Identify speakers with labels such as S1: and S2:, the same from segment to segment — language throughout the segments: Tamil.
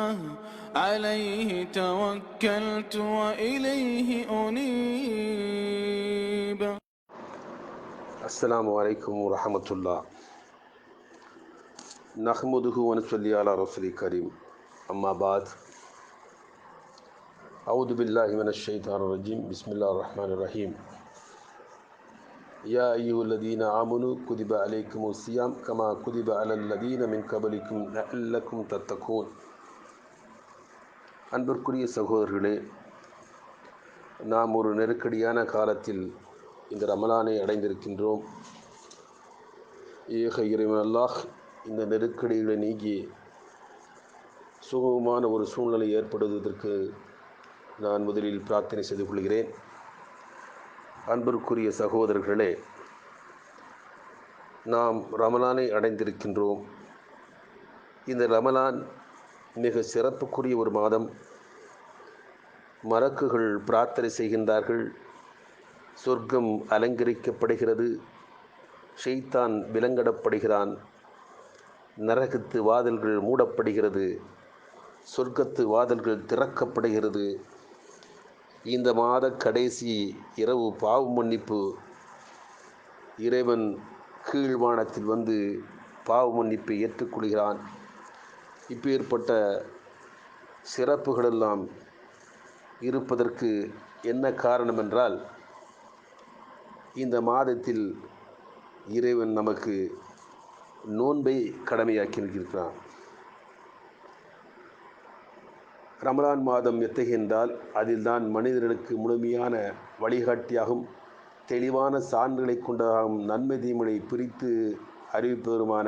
S1: عليه توكلت وإليه أنيب.
S2: السلام عليكم ورحمة الله. نحمده ونصلي على رسول الكريم. أما بعد، أعوذ بالله من الشيطان الرجيم. بسم الله الرحمن الرحيم. يا أيها الذين آمنوا كتب عليكم الصيام كما كتب على الذين من قبلكم لعلكم تتقون. அன்பிற்குரிய சகோதரர்களே, நாம் ஒரு நெருக்கடியான காலத்தில் இந்த ரமலானை அடைந்திருக்கின்றோம். ஏக இறைவன் அல்லாஹ் இந்த நெருக்கடிகளை நீக்கி சுகமான ஒரு சூழ்நிலை ஏற்படுவதற்கு நான் முதலில் பிரார்த்தனை செய்து கொள்கிறேன். அன்பிற்குரிய சகோதரர்களே, நாம் ரமலானை அடைந்திருக்கின்றோம். இந்த ரமலான் மிக சிறப்புக்குரிய ஒரு மாதம். மலக்குகள் பிரார்த்தனை செய்கின்றார்கள், சொர்க்கம் அலங்கரிக்கப்படுகிறது, ஷைத்தான் விலங்கிடப்படுகிறான், நரகத்து வாதில்கள் மூடப்படுகிறது, சொர்க்கத்து வாதில்கள் திறக்கப்படுகிறது. இந்த மாத கடைசி இரவு பாவ மன்னிப்பு, இறைவன் கீழ்வானத்தில் வந்து பாவ மன்னிப்பை ஏற்றுக்கொள்கிறான். இப்பேற்பட்ட சிறப்புகளெல்லாம் இருப்பதற்கு என்ன காரணம் என்றால், இந்த மாதத்தில் இறைவன் நமக்கு நோன்பை கடமையாக்கியிருக்கிறான். ரமலான் மாதம் எத்தகைய என்றால், அதில்தான் மனிதர்களுக்கு முழுமையான வழிகாட்டியாகும், தெளிவான சான்றுகளை கொண்டதாகும், நன்மை தீமையை பிரித்து அறிவிப்பதுமான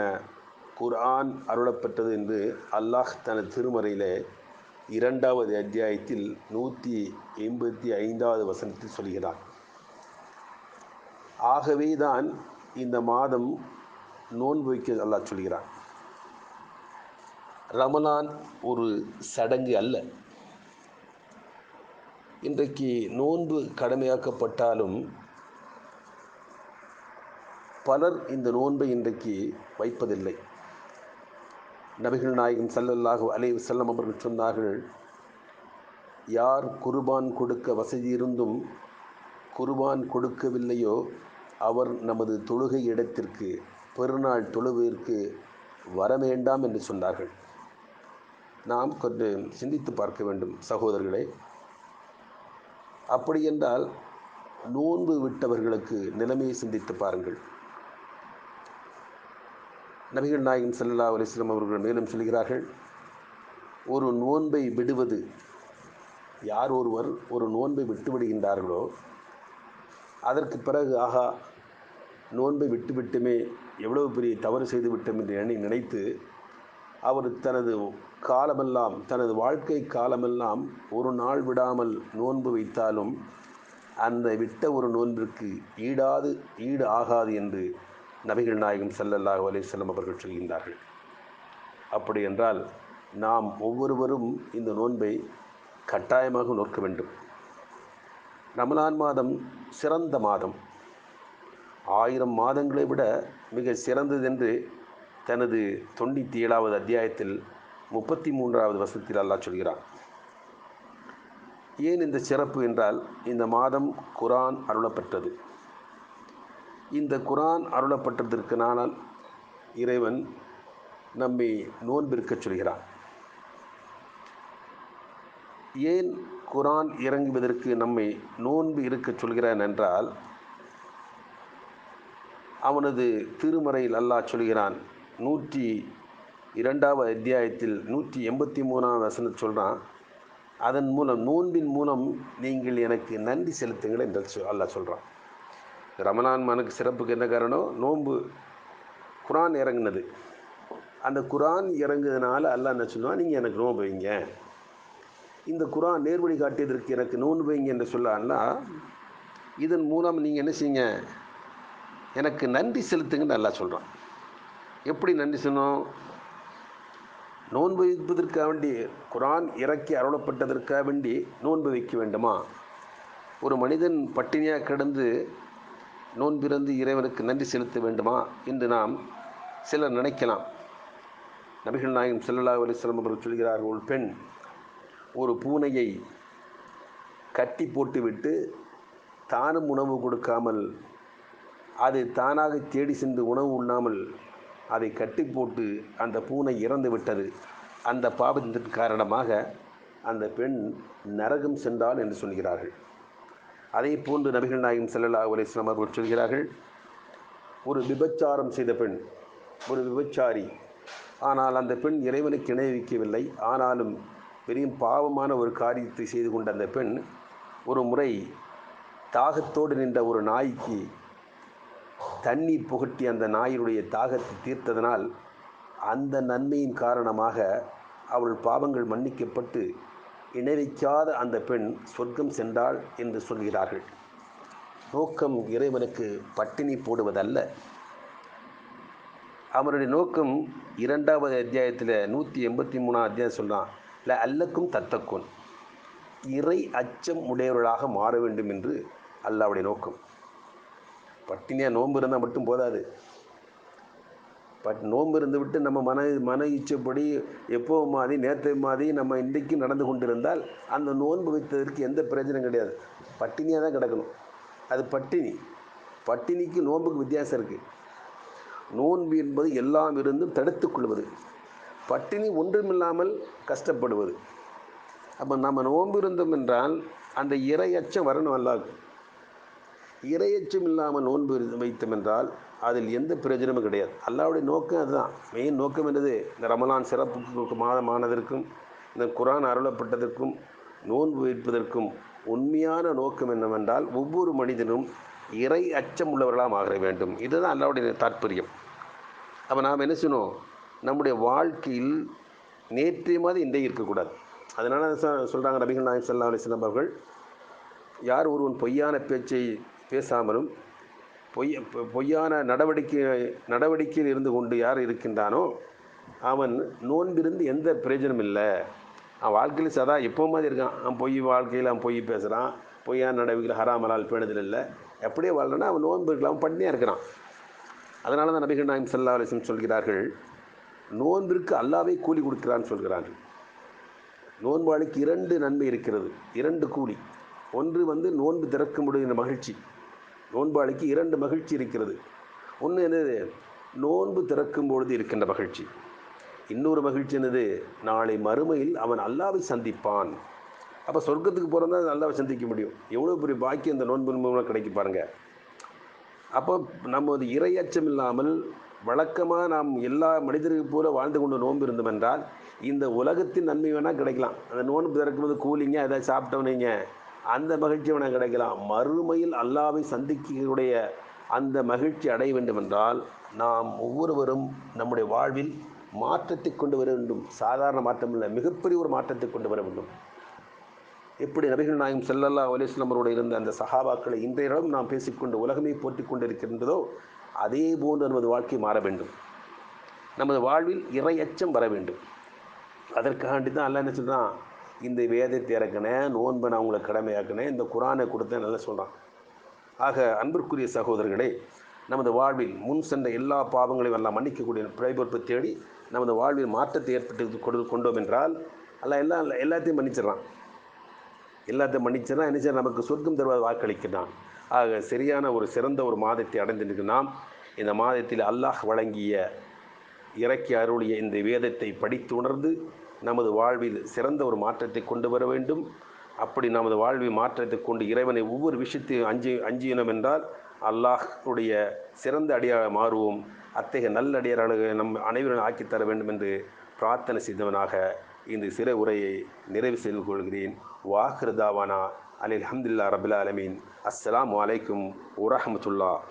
S2: குர்ஆன் அருளப்பட்டது என்று அல்லாஹ் தனது திருமறையிலே 2வது அத்தியாயத்தில் 185வது வசனத்தில் சொல்கிறான். ஆகவே தான் இந்த மாதம் நோன்பு வைக்க அல்லாஹ் சொல்கிறான். ரமலான் ஒரு சடங்கு அல்ல. இன்றைக்கு நோன்பு கடமையாக்கப்பட்டாலும் பலர் இந்த நோன்பை இன்றைக்கு வைப்பதில்லை. நபிகள் நாயகம் ஸல்லல்லாஹு அலைஹி வஸல்லம் அவர்கள் சொன்னார்கள், யார் குர்பான் கொடுக்க வசதி இருந்தும் குர்பான் கொடுக்கவில்லையோ அவர் நமது தொழுகை இடத்திற்கு பெருநாள் தொழுவதற்கு வர வேண்டாம் என்று சொன்னார்கள். நாம் கொஞ்சம் சிந்தித்து பார்க்க வேண்டும் சகோதரர்களே. அப்படி என்றால் நோன்பு விட்டவர்களுக்கு நிலைமையை சிந்தித்து பாருங்கள். நபிகள் நாயகம் ஸல்லல்லாஹு அலைஹி வஸல்லம் அவர்கள் மேலும் சொல்கிறார்கள், ஒரு நோன்பை விடுவது, யார் ஒருவர் ஒரு நோன்பை விட்டுவிடுகின்றார்களோ அதற்கு பிறகு ஆகா நோன்பை விட்டுவிட்டுமே எவ்வளவு பெரிய தவறு செய்து விட்டோம் என்று நினைத்து அவர் தனது காலமெல்லாம், தனது வாழ்க்கை காலமெல்லாம் ஒரு நாள் விடாமல் நோன்பு வைத்தாலும் அந்த விட்ட ஒரு நோன்பிற்கு ஈடு ஆகாது என்று நபிகள் நாயகம் ஸல்லல்லாஹு அலைஹி வஸல்லம் அவர்கள் சொல்கின்றார்கள். அப்படி என்றால் நாம் ஒவ்வொருவரும் இந்த நோன்பை கட்டாயமாக நோக்க வேண்டும். ரமலான் மாதம் சிறந்த மாதம், 1000 மாதங்களை விட மிக சிறந்தது என்று தனது 97வது அத்தியாயத்தில் 33வது வசனத்தில் அல்லாஹ் சொல்கிறான். ஏன் இந்த சிறப்பு என்றால், இந்த மாதம் குர்ஆன் அருளப்பட்டது. இந்த குர்ஆன் அருளப்பட்டதற்கு நானால் இறைவன் நம்மை நோன்பிருக்கச் சொல்கிறான். ஏன் குர்ஆன் இறங்குவதற்கு நம்மை நோன்பு இருக்கச் சொல்கிறான் என்றால், அவனது திருமறையில் அல்லாஹ் சொல்கிறான், 102வது அத்தியாயத்தில் 183வது வசனம் சொல்கிறான், அதன் மூலம் நோன்பின் மூலம் நீங்கள் எனக்கு நன்றி செலுத்துங்கள் என்று அல்லாஹ் சொல்கிறான். ரமலான் மனுக்கு சிறப்புக்கு என்ன காரணம்? நோன்பு, குர்ஆன் இறங்குனது. அந்த குர்ஆன் இறங்குறதுனால அல்லாஹ் என்ன சொல்லுவான், நீங்கள் எனக்கு நோன்பு வைங்க, இந்த குர்ஆன் நேர்வழி காட்டியதற்கு எனக்கு நோன்பு வைங்க என்று சொல்லான்னா, இதன் மூலம் நீங்கள் என்ன செய்யுங்க, எனக்கு நன்றி செலுத்துங்கன்னு அல்லாஹ் சொல்கிறான். எப்படி நன்றி சொல்லணும்? நோன்பு வைப்பதற்காக வேண்டி, குர்ஆன் இறக்கி அருளப்பட்டதற்காக வேண்டி நோன்பு வைக்க வேண்டுமா? ஒரு மனிதன் பட்டினியாக கிடந்து நோன்பிறந்து இறைவனுக்கு நன்றி செலுத்த வேண்டுமா என்று நாம் சிலர் நினைக்கலாம். நபிகள் நாயகம் ஸல்லல்லாஹு அலைஹி வஸல்லம் அவர்கள் சொல்கிறார்கள், ஒரு பெண் ஒரு பூனையை கட்டி போட்டுவிட்டு தானும் உணவு கொடுக்காமல் அது தானாக தேடி சென்று உணவு உண்ணாமல் அதை கட்டி போட்டு அந்த பூனை இறந்து விட்டது. அந்த பாவத்தின் காரணமாக அந்த பெண் நரகம் சென்றாள் என்று சொல்கிறார்கள். அதே போன்று நபிகள் நாயகம் ஸல்லல்லாஹு அலைஹி வஸல்லம் அவர்கள் சொல்கிறார்கள், ஒரு விபச்சாரம் செய்த பெண், ஒரு விபச்சாரி, ஆனால் அந்த பெண் இறைவனுக்கு இணை வைக்கவில்லை, ஆனாலும் பெரிய பாவமான ஒரு காரியத்தை செய்து கொண்ட அந்த பெண் ஒரு முறை தாகத்தோடு நின்ற ஒரு நாய்க்கு தண்ணீர் புகட்டி அந்த நாயினுடைய தாகத்தை தீர்த்ததனால் அந்த நன்மையின் காரணமாக அவள் பாவங்கள் மன்னிக்கப்பட்டு இணை வைக்காத அந்த பெண் சொர்க்கம் சென்றாள் என்று சொல்கிறார்கள். நோக்கம் இறைவனுக்கு பட்டினி போடுவதல்ல. அவருடைய நோக்கம் 2வது அத்தியாயத்தில் 183 அத்தியாயம் சொல்கிறான், இல்லை அல்லக்கும் தத்தக்கும், இறை அச்சம் உடையவர்களாக மாற வேண்டும் என்று அல்லாஹ்வுடைய நோக்கம். பட்டினியாக நோன்பு இருந்தால் மட்டும் போதாது. நோன்பு இருந்து விட்டு நம்ம மன இச்சப்படி எப்போ மாதிரி நேற்று மாதிரி நம்ம இன்றைக்கு நடந்து கொண்டிருந்தால் அந்த நோன்பு வைத்ததற்கு எந்த பிரயோஜனம் கிடையாது. பட்டினியாக தான் கிடக்கணும். அது பட்டினிக்கு நோன்புக்கு வித்தியாசம் இருக்குது. நோன்பு என்பது எல்லாம் இருந்தும் தடுத்து கொள்வது, பட்டினி ஒன்றுமில்லாமல் கஷ்டப்படுவது. அப்போ நம்ம நோன்பு இருந்தோம் என்றால் அந்த இறையச்சம் வரணும். அல்லாஹ்வுக்கு இறையச்சம் இல்லாமல் நோன்பு வைத்தோம் என்றால் அதில் எந்த பிரயோஜனமும் கிடையாது. அல்லாஹ்வுடைய நோக்கம் அதுதான். மெயின் நோக்கம் என்னது? இந்த ரமலான் சிறப்பு மாதமானதற்கும் இந்த குர்ஆன் அருளப்பட்டதற்கும் நோன்பு வைப்பதற்கும் உண்மையான நோக்கம் என்னவென்றால் ஒவ்வொரு மனிதனும் இறை அச்சம் உள்ளவர்களாக ஆக வேண்டும். இதுதான் அல்லாஹ்வுடைய தாற்பயம். அப்போ நாம் என்ன செய்யணும்? நம்முடைய வாழ்க்கையில் நேற்றைய மாதிரி இன்றைய இருக்கக்கூடாது. அதனால சொல்கிறாங்க நபிகள் நாயகம் ஸல்லல்லாஹு அலைஹி வஸல்லம் அவர்கள், யார் ஒருவன் பொய்யான பேச்சை பேசாமலும் பொய்யான நடவடிக்கையில் இருந்து கொண்டு யார் இருக்கின்றானோ அவன் நோன்பிருந்து எந்த பிரயோஜனம் இல்லை. அவன் வாழ்க்கையில் சதா எப்போ மாதிரி இருக்கான். அவன் வாழ்க்கையில் அவன் பொய் பேசுகிறான், பொய்யான நடவடிக்கையில் ஹராம் ஹலால் பேணுதல் இல்லை, எப்படியே வாழ்றனா அவன் நோன்பு இருக்கலாம், அவன் பட்டினியாக இருக்கிறான். அதனால தான் நபிகள் நாயகம் ஸல்லல்லாஹு அலைஹி வஸல்லம் சொல்கிறார்கள், நோன்பிற்கு அல்லாஹ்வே கூலி கொடுக்கிறான்னு சொல்கிறார்கள். நோன்பாளிக்கு 2 நன்மை இருக்கிறது, 2 கூலி. ஒன்று நோன்பு திறக்க முடிகிற மகிழ்ச்சி. நோன்பாளிக்கு 2 மகிழ்ச்சி இருக்கிறது. ஒன்று என்னது? நோன்பு திறக்கும் பொழுது இருக்கின்ற மகிழ்ச்சி. இன்னொரு மகிழ்ச்சி என்னது? நாளை மறுமையில் அவன் அல்லாஹ்வை சந்திப்பான். அப்போ சொர்க்கத்துக்கு போகிறதா அல்லாஹ்வை சந்திக்க முடியும். எவ்வளோ பெரிய பாக்கியம் இந்த நோன்பு மூலம் கிடைக்கும் பாருங்கள். அப்போ நம்ம இறையச்சம் இல்லாமல் வழக்கமாக நாம் எல்லா மனிதர்கள் போல வாழ்ந்து கொண்டு நோன்பு இருந்தோம் என்றால் இந்த உலகத்தின் நன்மை வேணால் கிடைக்கலாம். அந்த நோன்பு திறக்கும்போது கூலிங்க ஏதாவது சாப்பிட்டோன்னீங்க அந்த மகிழ்ச்சி வேணால் கிடைக்கலாம். மறுமையில் அல்லாஹ்வை சந்திக்கக்கூடிய அந்த மகிழ்ச்சி அடைய வேண்டும் என்றால் நாம் ஒவ்வொருவரும் நம்முடைய வாழ்வில் மாற்றத்தை கொண்டு வர வேண்டும். சாதாரண மாற்றம் இல்லை, மிகப்பெரிய ஒரு மாற்றத்தை கொண்டு வர வேண்டும். எப்படி நபிகள் நாயகம் ஸல்லல்லாஹு அலைஹி வஸல்லம் அவரோடு இருந்த அந்த சஹாபாக்களை இன்றையிடம் நாம் பேசிக்கொண்டு உலகமே போற்றி கொண்டிருக்கின்றதோ அதே போன்று நமது வாழ்க்கை மாற வேண்டும். நமது வாழ்வில் இறையச்சம் வர வேண்டும். அதற்காண்டி தான் அல்லாஹ் என்ன சொல்கிறான்? இந்த வேதத்தை இறக்கினேன், நோன்பை நான் உங்களை கடமையாக்கினேன், இந்த குர்ஆனை கொடுத்தேன் நல்லா சொல்கிறான். ஆக அன்பிற்குரிய சகோதரர்களே, நமது வாழ்வில் முன் சென்ற எல்லா பாவங்களையும் எல்லாம் மன்னிக்கக்கூடிய பிழைப்பொறுப்பை தேடி நமது வாழ்வில் மாற்றத்தை ஏற்பட்டு கொண்டோம் என்றால் அல்லாஹ் எல்லாத்தையும் மன்னிச்சிடறான். என்ன செய்ய நமக்கு சொர்க்கம் தருவாத வாக்களிக்கிறான். ஆக சரியான ஒரு சிறந்த ஒரு மாதத்தை அடைந்திருக்கு. நாம் இந்த மாதத்தில் அல்லாஹ் வழங்கிய இறக்கி அருளிய இந்த வேதத்தை படித்து உணர்ந்து நமது வாழ்வில் சிறந்த ஒரு மாற்றத்தை கொண்டு வர வேண்டும். அப்படி நமது வாழ்வில் மாற்றத்தை கொண்டு இறைவனை ஒவ்வொரு விஷயத்தையும் அஞ்சினோம் என்றால் அல்லாஹ்வுடைய சிறந்த அடியாராக மாறுவோம். அத்தகைய நல்ல அடியாராக நம் அனைவரும் ஆக்கித்தர வேண்டும் என்று பிரார்த்தனை செய்தவனாக இந்த சிறு உரையை நிறைவு செய்து கொள்கிறேன். வாஹிரு தாவானா அல்ஹம்துலில்லாஹி ரப்பில் ஆலமீன். அஸ்ஸலாமு அலைக்கும் வரஹ்மத்துல்லாஹ்.